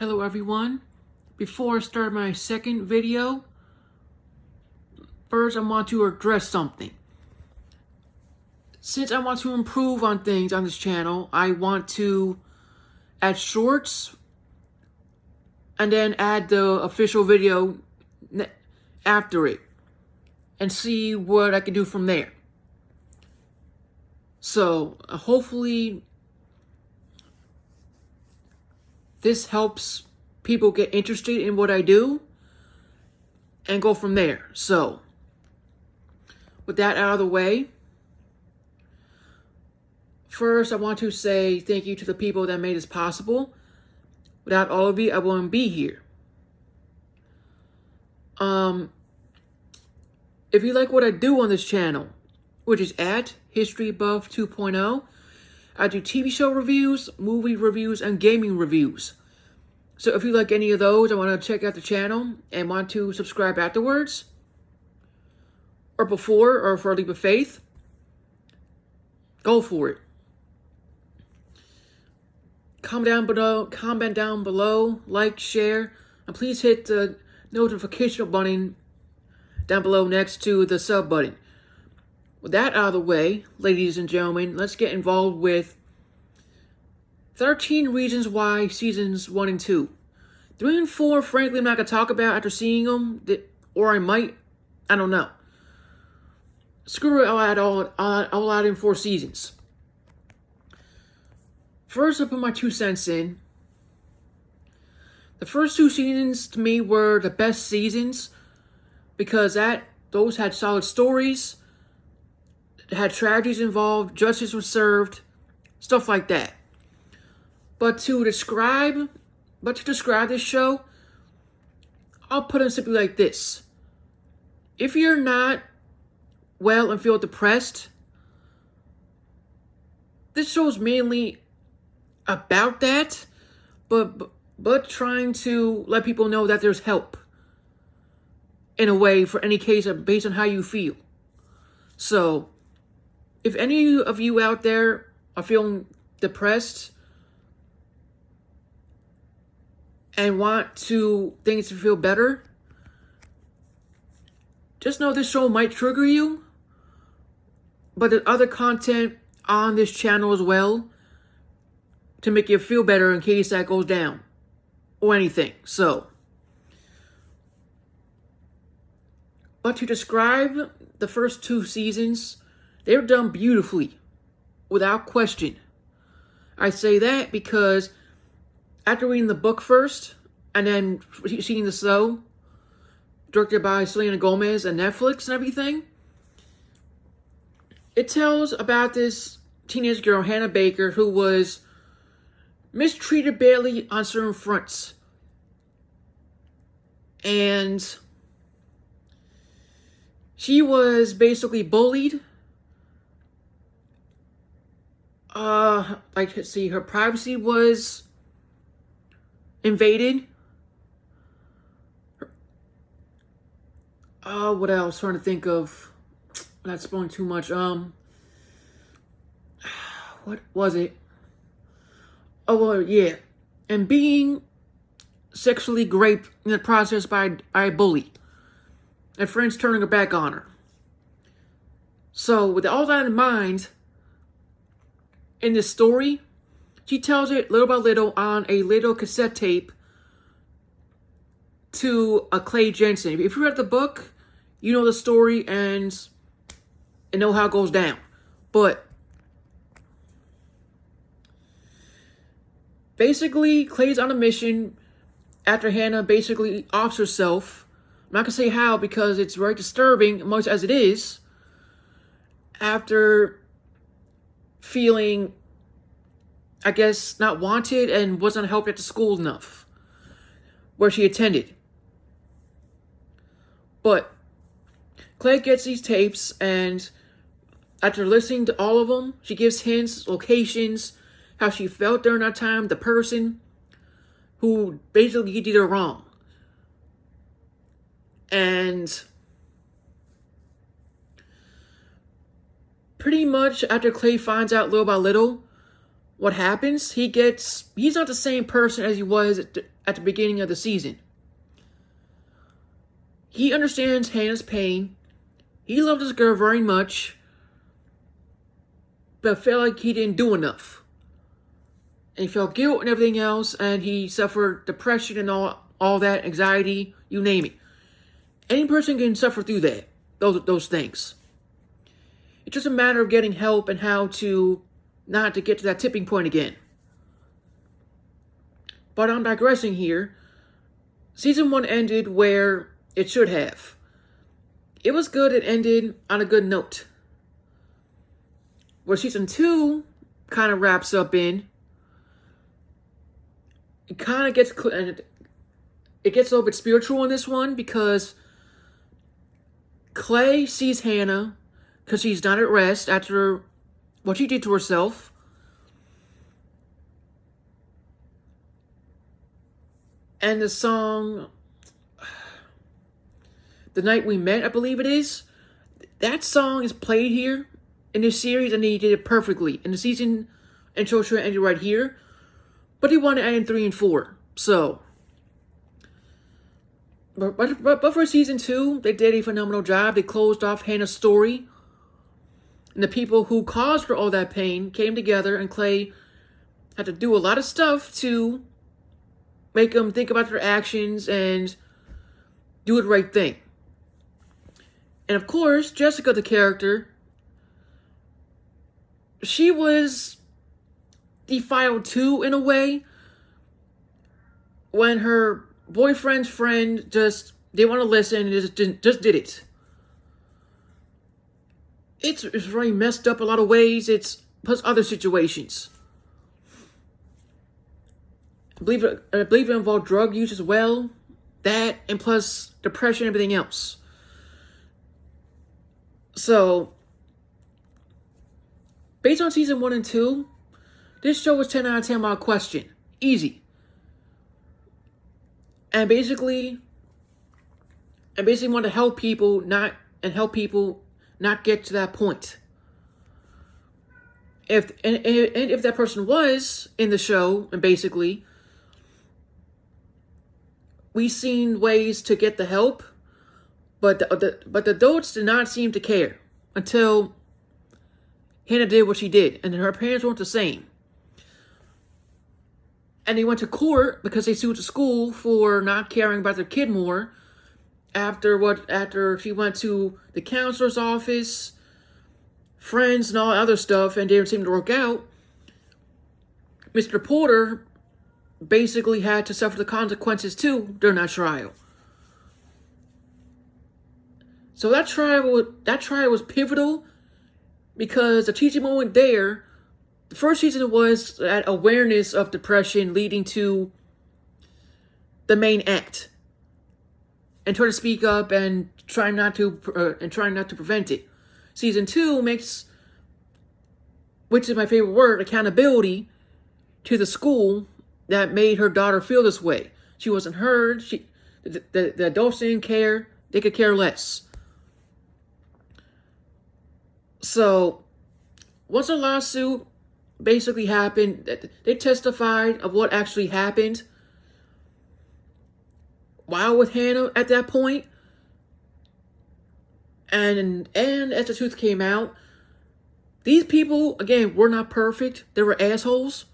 Hello everyone. Before I start my second video, first I want to address something. Since I want to improve on things on this channel, I want to add shorts and then add the official video after it and see what I can do from there. So hopefully this helps people get interested in what I do and go from there. So with that out of the way, first I want to say thank you to the people that made this possible. Without all of you, I wouldn't be here. If you like what I do on this channel, which is at History Buff 2.0, I do TV show reviews, movie reviews, and gaming reviews. So if you like any of those, I want to check out the channel and want to subscribe afterwards, or before, or for a leap of faith, go for it. Comment down below, like, share, and please hit the notification button down below next to the sub button. With that out of the way, ladies and gentlemen, let's get involved with 13 Reasons Why Seasons 1 and 2. 3 and 4, frankly, I'm not going to talk about after seeing them, or I might, I don't know. Screw it, I'll add in 4 seasons. First, I'll put my 2 cents in. The first 2 seasons, to me, were the best seasons, because those had solid stories, had tragedies involved, justice was served, stuff like that. But to describe this show, I'll put it simply like this. If you're not well and feel depressed, this show is mainly about that, but trying to let people know that there's help in a way for any case based on how you feel. So if any of you out there are feeling depressed and want things to feel better, just know this show might trigger you, but there's other content on this channel as well to make you feel better in case that goes down or anything. So, but to describe the first 2 seasons, they're done beautifully, without question. I say that because after reading the book first, and then seeing the show, directed by Selena Gomez and Netflix and everything, it tells about this teenage girl, Hannah Baker, who was mistreated badly on certain fronts. And she was basically bullied. Her privacy was invaded. What else? Trying to think of, not spoiling too much. What was it? Oh, well, yeah. And being sexually raped in the process by a bully. And friends turning her back on her. So, with all that in mind, in this story, she tells it little by little on a little cassette tape to a Clay Jensen. If you read the book, you know the story and know how it goes down. But basically, Clay's on a mission after Hannah basically offs herself. I'm not going to say how because it's very disturbing, much as it is, after feeling, I guess, not wanted and wasn't helped at the school enough where she attended. But Clay gets these tapes, and after listening to all of them, she gives hints, locations, how she felt during that time, the person who basically did her wrong. And pretty much after Clay finds out little by little what happens, he's not the same person as he was at the beginning of the season. He understands Hannah's pain. He loved this girl very much, but felt like he didn't do enough. And he felt guilt and everything else, and he suffered depression and all that, anxiety, you name it. Any person can suffer through that, those things. It's just a matter of getting help and how to not to get to that tipping point again. But I'm digressing here. Season 1 ended where it should have. It was good, it ended on a good note. Where Season 2 kind of wraps up in, it kind of gets, it gets a little bit spiritual in this one, because Clay sees Hannah because she's not at rest after what she did to herself. And the song, The Night We Met, I believe it is, that song is played here in this series, and he did it perfectly. And the season intro should ended right here, but he wanted to end in 3 and 4. So, but for season 2, they did a phenomenal job. They closed off Hannah's story, and the people who caused her all that pain came together, and Clay had to do a lot of stuff to make them think about their actions and do the right thing. And of course, Jessica, the character, she was defiled too, in a way, when her boyfriend's friend just didn't want to listen and just did it. It's very messed up in a lot of ways. It's plus other situations. I believe it involved drug use as well. That, and plus depression and everything else. So, based on season 1 and 2, this show was 10 out of 10 without question. Easy. And basically want to help people not get to that point. If that person was in the show, and basically, we seen ways to get the help, but the adults did not seem to care until Hannah did what she did, and her parents weren't the same. And they went to court because they sued the school for not caring about their kid more. After she went to the counselor's office, friends and all that other stuff, and didn't seem to work out, Mr. Porter basically had to suffer the consequences too during that trial. So that trial was pivotal, because the teaching moment there, the first season was that awareness of depression leading to the main act, and try to speak up and try not to prevent it. Season 2 makes, which is my favorite word, accountability to the school that made her daughter feel this way. She wasn't heard. The adults didn't care. They could care less. So, once the lawsuit basically happened, they testified of what actually happened while with Hannah at that point. And as the truth came out, these people, again, were not perfect. They were assholes.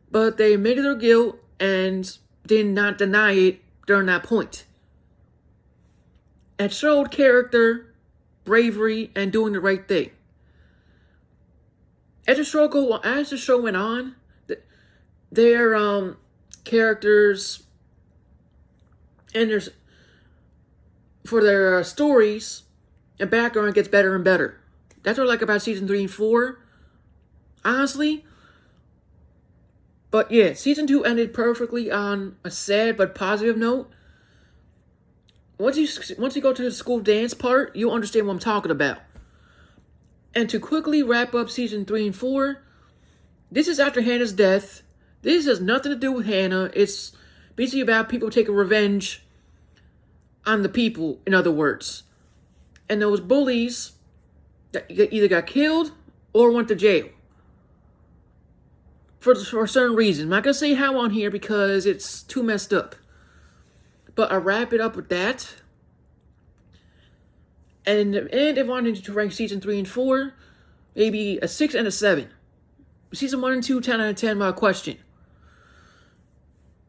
But they admitted their guilt and did not deny it during that point. And showed character, bravery, and doing the right thing. As the show went on, their characters and their stories and background gets better and better. That's what I like about season 3 and 4, honestly. But yeah, season 2 ended perfectly on a sad but positive note. Once you go to the school dance part, you'll understand what I'm talking about. And to quickly wrap up season 3 and 4, this is after Hannah's death. This has nothing to do with Hannah. It's basically about people taking revenge on the people, in other words. And those bullies that either got killed or went to jail. for a certain reason. I'm not gonna say how on here because it's too messed up. But I wrap it up with that. And if I wanted to rank season 3 and 4, maybe a 6 and a 7. Season 1 and 2, 10 out of 10, my question.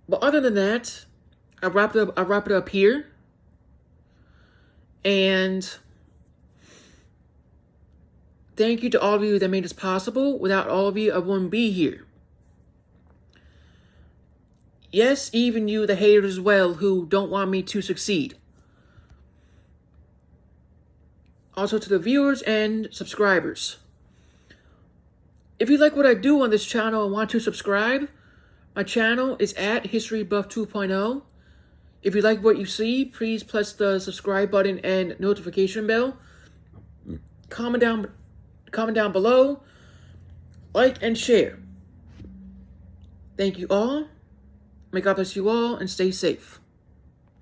But other than that, I wrap it up here. And thank you to all of you that made this possible. Without all of you, I wouldn't be here. Yes, even you, the haters as well, who don't want me to succeed. Also to the viewers and subscribers. If you like what I do on this channel and want to subscribe, my channel is at HistoryBuff 2.0. If you like what you see, please press the subscribe button and notification bell. Comment down below, like and share. Thank you all. May God bless you all and stay safe.